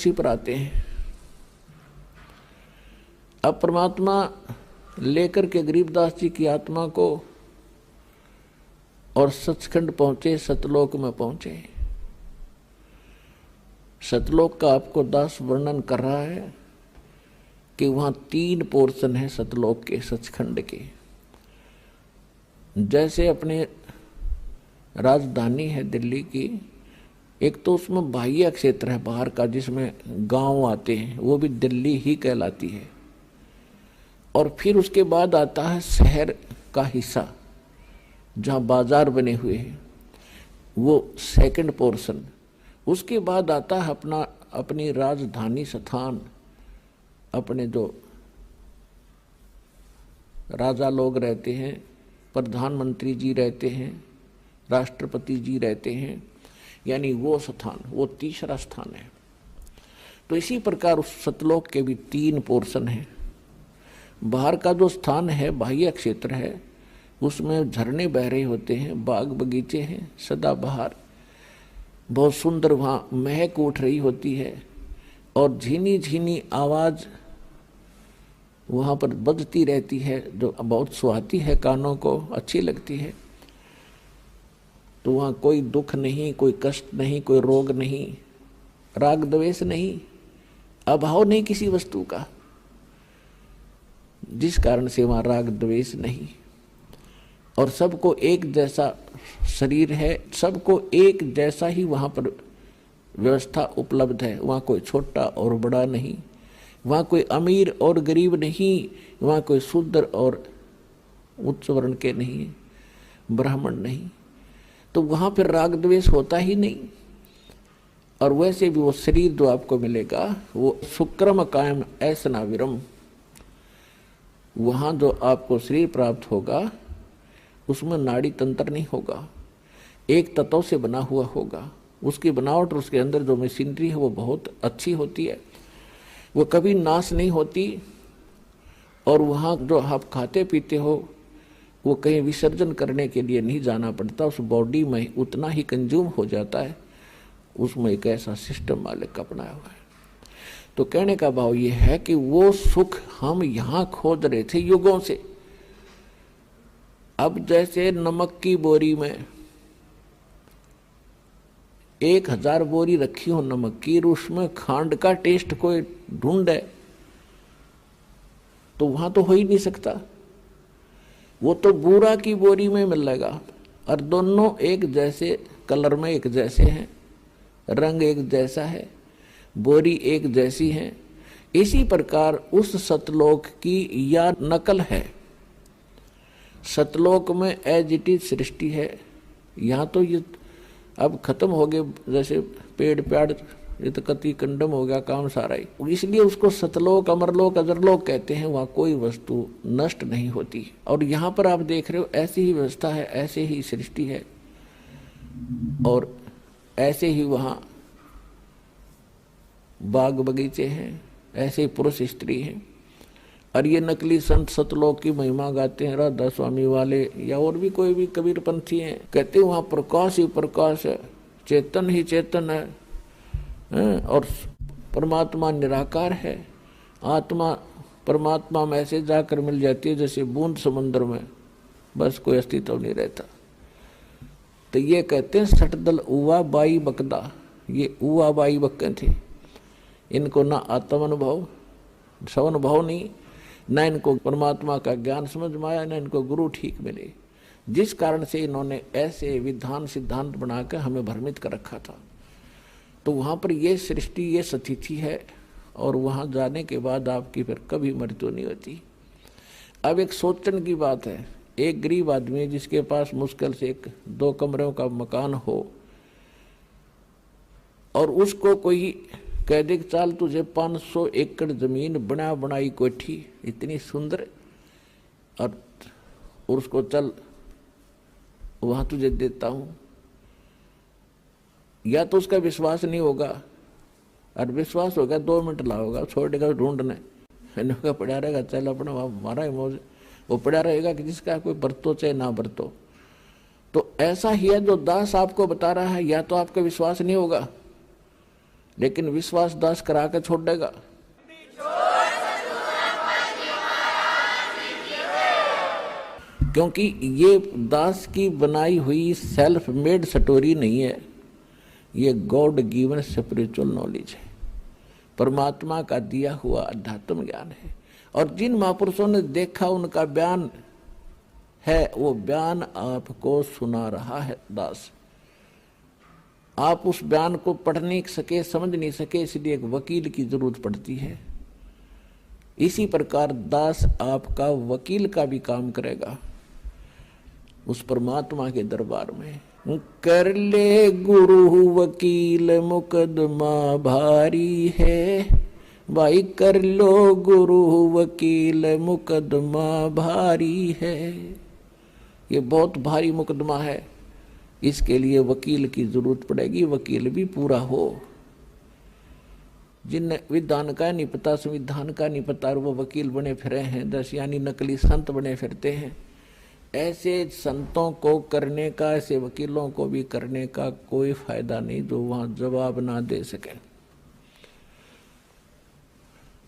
इसी पर आते हैं। अब परमात्मा लेकर के गरीबदास जी की आत्मा को और सचखंड पहुंचे, सतलोक में पहुंचे। सतलोक का आपको दास वर्णन कर रहा है कि वहां 3 पोर्शन है सतलोक के, सचखंड के। जैसे अपने राजधानी है दिल्ली की, एक तो उसमें बाह्य क्षेत्र है बाहर का जिसमें गांव आते हैं, वो भी दिल्ली ही कहलाती है। और फिर उसके बाद आता है शहर का हिस्सा जहाँ बाजार बने हुए हैं, वो सेकंड पोर्शन। उसके बाद आता है अपनी राजधानी स्थान, अपने जो राजा लोग रहते हैं, प्रधानमंत्री जी रहते हैं, राष्ट्रपति जी रहते हैं, यानी वो स्थान, वो तीसरा स्थान है। तो इसी प्रकार उस सतलोक के भी 3 पोर्शन हैं। बाहर का जो स्थान है, बाह्य क्षेत्र है, उसमें झरने बह रहे होते हैं, बाग बगीचे हैं सदाबहार, बहुत सुंदर वहाँ महक उठ रही होती है और झीनी झीनी आवाज़ वहाँ पर बजती रहती है जो बहुत सुहाती है, कानों को अच्छी लगती है। तो वहाँ कोई दुख नहीं, कोई कष्ट नहीं, कोई रोग नहीं, राग द्वेष नहीं, अभाव नहीं किसी वस्तु का, जिस कारण से वहाँ राग द्वेष नहीं। और सबको एक जैसा शरीर है, सबको एक जैसा ही वहाँ पर व्यवस्था उपलब्ध है। वहाँ कोई छोटा और बड़ा नहीं, वहाँ कोई अमीर और गरीब नहीं, वहाँ कोई शूद्र और उच्च वर्ण के नहीं, ब्राह्मण नहीं। तो वहाँ फिर राग द्वेष होता ही नहीं। और वैसे भी वो शरीर जो आपको मिलेगा वो शुक्रम कायम ऐसना विरम, वहाँ जो आपको शरीर प्राप्त होगा उसमें नाड़ी तंत्र नहीं होगा, एक तत्व से बना हुआ होगा। उसकी बनावट और उसके अंदर जो मशीनरी है वो बहुत अच्छी होती है, वो कभी नाश नहीं होती। और वहाँ जो आप खाते पीते हो वो कहीं विसर्जन करने के लिए नहीं जाना पड़ता, उस बॉडी में उतना ही कंज्यूम हो जाता है। उसमें एक ऐसा सिस्टम मालिक का अपनाया हुआ है। तो कहने का भाव ये है कि वो सुख हम यहाँ खोज रहे थे युगों से। अब जैसे नमक की बोरी में 1000 बोरी रखी हो नमक की, उसमें खांड का टेस्ट कोई ढूंढे तो वहां तो हो ही नहीं सकता। वो तो बूरा की बोरी में मिलेगा और दोनों एक जैसे कलर में एक जैसे हैं, रंग एक जैसा है, बोरी एक जैसी है। इसी प्रकार उस सतलोक की या नकल है। सतलोक में एज इट इज सृष्टि है। यहाँ तो ये अब खत्म हो गए, जैसे पेड़ प्याड़ ये तो कति कंडम हो गया काम सारा ही। इसलिए उसको सतलोक, अमरलोक, अजरलोक कहते हैं। वहाँ कोई वस्तु नष्ट नहीं होती। और यहाँ पर आप देख रहे हो ऐसी ही व्यवस्था है, ऐसे ही सृष्टि है और ऐसे ही वहाँ बाग बगीचे हैं, ऐसे ही पुरुष स्त्री हैं। और ये नकली संत सतलोक की महिमा गाते हैं, राधा स्वामी वाले या और भी कोई भी कबीर पंथी हैं, कहते हैं वहाँ प्रकाश ही प्रकाश है, चेतन ही चेतन है, और परमात्मा निराकार है। आत्मा परमात्मा में ऐसे जाकर मिल जाती है जैसे बूंद समुद्र में, बस कोई अस्तित्व नहीं रहता। तो ये कहते हैं सटदल उवा बाई बकदा, ये उवा बाई बक्के थे। इनको ना आत्म अनुभव, स्वानुभव नहीं, न इनको परमात्मा का ज्ञान समझ में आया, न इनको गुरु ठीक मिले, जिस कारण से इन्होंने ऐसे विधान सिद्धांत बनाकर हमें भ्रमित कर रखा था। तो वहाँ पर ये सृष्टि, ये स्थिति है और वहाँ जाने के बाद आपकी फिर कभी मृत्यु नहीं होती। अब एक सोचने की बात है, एक गरीब आदमी जिसके पास मुश्किल से 1-2 कमरों का मकान हो और उसको कोई कह दे चाल तुझे 500 एकड़ जमीन बना बनाई कोठी इतनी सुंदर और उसको चल वहां तुझे देता हूं, या तो उसका विश्वास नहीं होगा, और विश्वास होगा 2 मिनट लाओगा, छोड़ेगा ढूंढने, इनका पड़ा रहेगा, चल अपना हमारा ही मौज, वो पड़ा रहेगा कि जिसका कोई बरतो चाहे ना बरतो। तो ऐसा ही है जो दास आपको बता रहा है, या तो आपका विश्वास नहीं होगा लेकिन विश्वास दास करा के छोड़ देगा। क्योंकि ये दास की बनाई हुई सेल्फ मेड स्टोरी नहीं है, ये गॉड गिवन स्पिरिचुअल नॉलेज है, परमात्मा का दिया हुआ अध्यात्म ज्ञान है। और जिन महापुरुषों ने देखा उनका बयान है, वो बयान आपको सुना रहा है दास। आप उस बयान को पढ़ नहीं सके, समझ नहीं सके, इसलिए एक वकील की जरूरत पड़ती है। इसी प्रकार दास आपका वकील का भी काम करेगा उस परमात्मा के दरबार में। कर ले गुरु वकील मुकदमा भारी है, भाई कर लो गुरु वकील मुकदमा भारी है। ये बहुत भारी मुकदमा है, इसके लिए वकील की जरूरत पड़ेगी, वकील भी पूरा हो। जिन विधान का नहीं पता, संविधान का नहीं पता, और वो वकील बने फिरे हैं, दस यानी नकली संत बने फिरते हैं। ऐसे संतों को करने का, ऐसे वकीलों को भी करने का कोई फायदा नहीं जो वहां जवाब ना दे सके।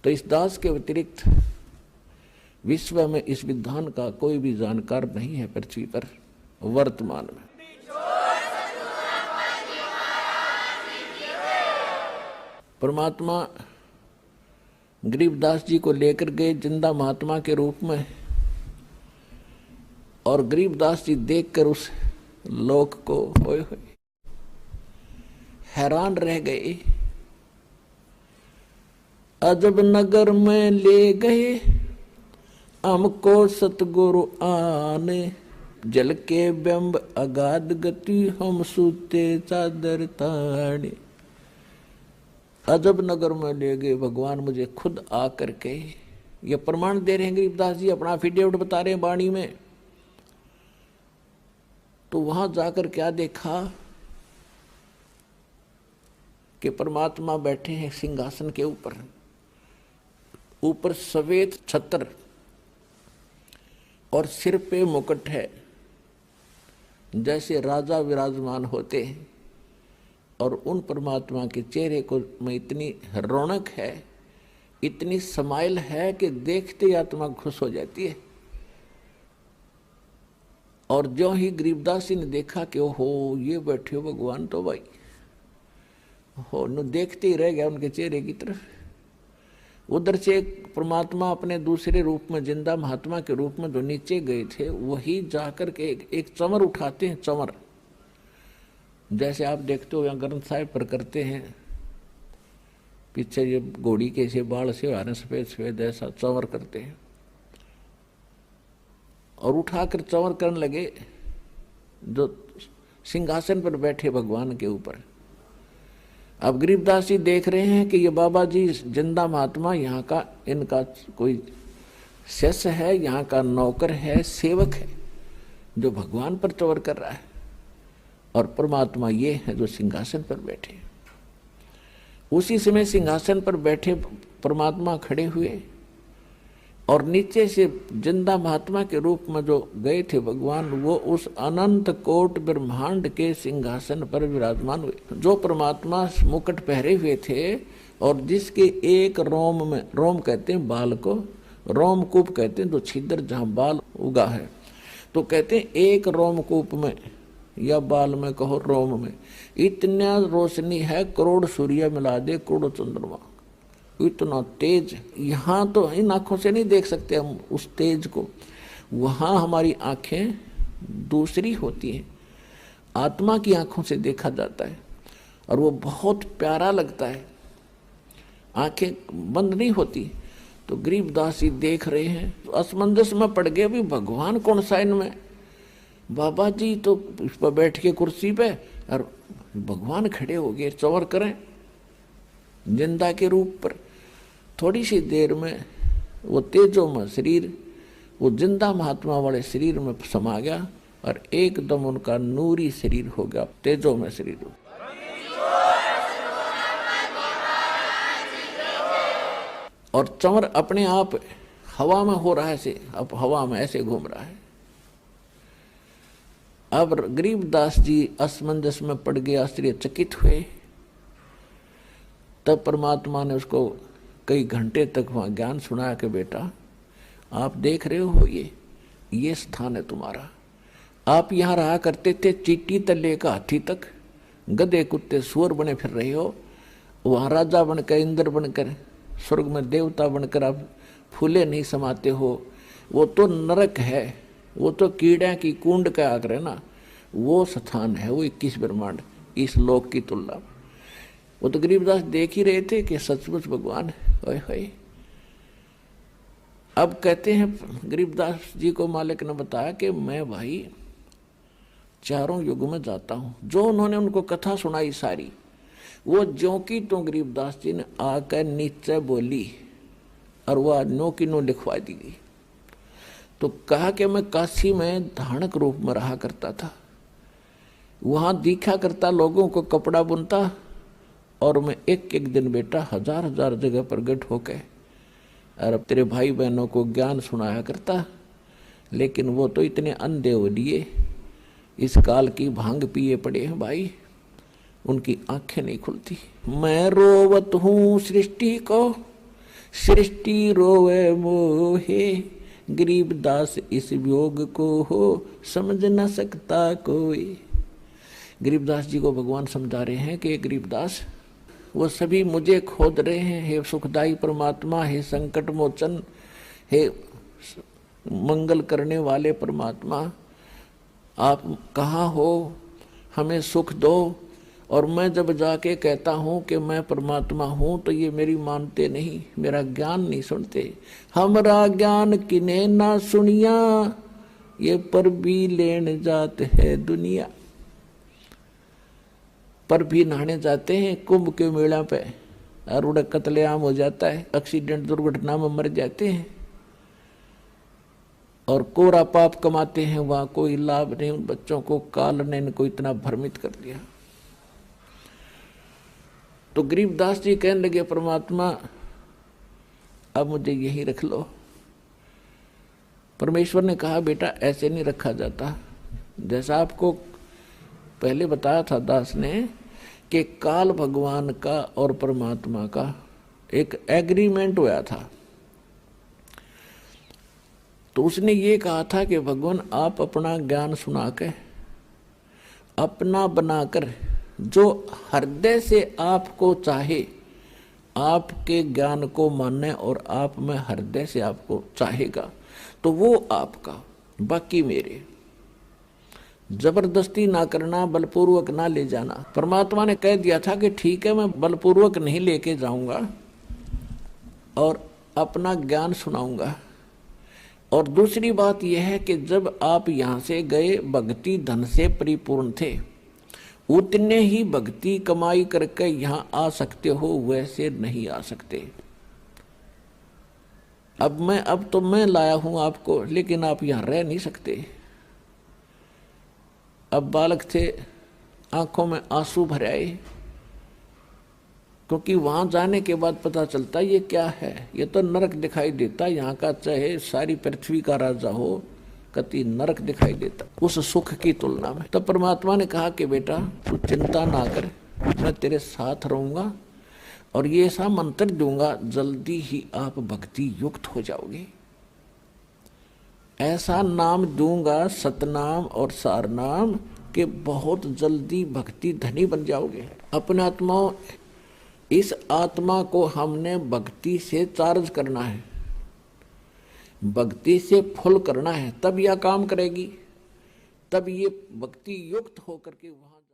तो इस दास के अतिरिक्त विश्व में इस विधान का कोई भी जानकार नहीं है पृथ्वी पर वर्तमान में। परमात्मा गरीबदास जी को लेकर गए जिंदा महात्मा के रूप में, और गरीबदास जी देखकर उस लोक को होए हैरान रह गए। अजब नगर में ले गए हमको सतगुरु आने, जल के बिंब अगाध गति हम सूते चादर ताने। अजब नगर में ले गए भगवान, मुझे खुद आकर के ये प्रमाण दे रहे हैं गरीबदास जी, अपना एफिडेविट बता रहे हैं वाणी में। तो वहां जाकर क्या देखा कि परमात्मा बैठे हैं सिंहासन के ऊपर, ऊपर सफेद छत्र और सिर पे मुकुट है, जैसे राजा विराजमान होते हैं। और उन परमात्मा के चेहरे को में इतनी रौनक है, इतनी समाइल है कि देखते ही आत्मा खुश हो जाती है। और जो ही गरीबदास जी ने देखा कि ओहो ये बैठे हो भगवान, तो भाई हो न देखते ही रह गया उनके चेहरे की तरफ। उधर से एक परमात्मा अपने दूसरे रूप में, जिंदा महात्मा के रूप में जो नीचे गए थे, वही जाकर के एक चमर उठाते हैं। चमर जैसे आप देखते हो यहाँ ग्रंथ साहिब पर करते हैं, पीछे ये घोड़ी के से बाल से आ रहे सफेद सफेद, ऐसा चंवर करते हैं। और उठाकर चंवर करने लगे जो सिंहासन पर बैठे भगवान के ऊपर। अब गरीबदास जी देख रहे हैं कि ये बाबा जी जिंदा महात्मा यहाँ का, इनका कोई शिष्य है, यहाँ का नौकर है, सेवक है, जो भगवान पर चंवर कर रहा है। और परमात्मा ये है जो सिंहासन पर बैठे। उसी समय सिंहासन पर बैठे परमात्मा खड़े हुए, और नीचे से जिंदा महात्मा के रूप में जो गए थे भगवान, वो उस अनंत कोट ब्रह्मांड के सिंहासन पर विराजमान हुए। जो परमात्मा मुकुट पहरे हुए थे और जिसके एक रोम में, रोम कहते हैं बाल को, रोमकूप कहते हैं जो छिद्र जहाँ बाल उगा है, तो कहते हैं एक रोमकूप में या बाल में कहो रोम में इतना रोशनी है, करोड़ सूर्य मिला दे करोड़ चंद्रमा, इतना तेज। यहाँ तो इन आँखों से नहीं देख सकते हम उस तेज को, वहाँ हमारी आँखें दूसरी होती हैं, आत्मा की आँखों से देखा जाता है और वो बहुत प्यारा लगता है, आँखें बंद नहीं होती। तो गरीबदास जी देख रहे हैं, तो असमंजस में पड़ गए, भी भगवान कौन सा इनमें। बाबा जी तो इस पर बैठ के कुर्सी पे, और भगवान खड़े हो गए चंवर करें जिंदा के रूप पर। थोड़ी सी देर में वो तेजो में शरीर, वो जिंदा महात्मा वाले शरीर में समा गया और एकदम उनका नूरी शरीर हो गया, तेजो में शरीर। और चंवर अपने आप हवा में हो रहा है, ऐसे अब हवा में ऐसे घूम रहा है। अब गरीबदास जी असमंजस में पड़ गए, आश्चर्यचकित हुए। तब परमात्मा ने उसको कई घंटे तक वहाँ ज्ञान सुनाया कि बेटा आप देख रहे हो ये स्थान है तुम्हारा। आप यहाँ रहा करते थे, चींटी तले का हाथी तक, गधे कुत्ते सुअर बने फिर रहे हो। वहाँ राजा बनकर, इंद्र बनकर, स्वर्ग में देवता बनकर आप फूले नहीं समाते हो। वो तो नरक है, वो तो कीड़ा की कुंड का आग्रह ना, वो स्थान है वो 21 ब्रह्मांड इस लोक की तुलना में। वो तो गरीबदास देख ही रहे थे कि सचमुच भगवान है। अब कहते हैं गरीबदास जी को मालिक ने बताया कि मैं भाई चारों युग में जाता हूँ। जो उन्होंने उनको कथा सुनाई सारी, वो ज्यों की तो गरीबदास जी ने आकर नीचे बोली और वह नो की नो लिखवा दी गई। तो कहा कि मैं काशी में धानक रूप में रहा करता था, वहाँ दिखा करता, लोगों को कपड़ा बुनता, और मैं एक एक दिन बेटा हजार हजार जगह प्रगट होकर और अब तेरे भाई बहनों को ज्ञान सुनाया करता। लेकिन वो तो इतने अंधे हो लिए, इस काल की भांग पिए पड़े हैं भाई, उनकी आंखें नहीं खुलती। मैं रोवत हूँ सृष्टि को, सृष्टि रोवे मोहे, गरीबदास इस वियोग को हो समझ न सकता कोई। गरीबदास जी को भगवान समझा रहे हैं कि गरीबदास वो सभी मुझे खोद रहे हैं। हे सुखदाई परमात्मा, हे संकट मोचन, हे मंगल करने वाले परमात्मा, आप कहाँ हो, हमें सुख दो। और मैं जब जाके कहता हूँ कि मैं परमात्मा हूँ तो ये मेरी मानते नहीं, मेरा ज्ञान नहीं सुनते। हमरा ज्ञान किने ना सुनिया, ये पर भी लेन जात है दुनिया। पर भी नहाने जाते हैं कुंभ के मेला पे, और उड़ा कत्लेआम हो जाता है, एक्सीडेंट दुर्घटना में मर जाते हैं, और कोरा पाप कमाते हैं, वहां कोई लाभ नहीं। उन बच्चों को काल ने इनको इतना भ्रमित कर दिया। तो गरीबदास जी कहने लगे परमात्मा अब मुझे यही रख लो। परमेश्वर ने कहा बेटा ऐसे नहीं रखा जाता। जैसा आपको पहले बताया था दास ने कि काल भगवान का और परमात्मा का एक एग्रीमेंट हुआ था। तो उसने ये कहा था कि भगवान आप अपना ज्ञान सुना के अपना बनाकर जो हृदय से आपको चाहे, आपके ज्ञान को माने और आप में हृदय से आपको चाहेगा तो वो आपका, बाकी मेरे। जबरदस्ती ना करना, बलपूर्वक ना ले जाना। परमात्मा ने कह दिया था कि ठीक है मैं बलपूर्वक नहीं लेके जाऊंगा और अपना ज्ञान सुनाऊंगा। और दूसरी बात यह है कि जब आप यहाँ से गए भक्ति धन से परिपूर्ण थे, उतने ही भक्ति कमाई करके यहाँ आ सकते हो, वैसे नहीं आ सकते। अब तो मैं लाया हूं आपको, लेकिन आप यहाँ रह नहीं सकते। अब बालक थे, आंखों में आंसू भर आए, क्योंकि वहां जाने के बाद पता चलता ये क्या है, ये तो नरक दिखाई देता। यहाँ का चाहे सारी पृथ्वी का राजा हो, कति नरक दिखाई देता उस सुख की तुलना में। तब परमात्मा ने कहा कि बेटा तू चिंता ना कर, मैं तेरे साथ रहूंगा और ये ऐसा मंत्र दूंगा जल्दी ही आप भक्ति युक्त हो जाओगे। ऐसा नाम दूंगा सतनाम और सारनाम कि बहुत जल्दी भक्ति धनी बन जाओगे। अपने आत्माओं, इस आत्मा को हमने भक्ति से चार्ज करना है, भक्ति से फुल करना है, तब यह काम करेगी, तब ये भक्ति युक्त होकर के वहां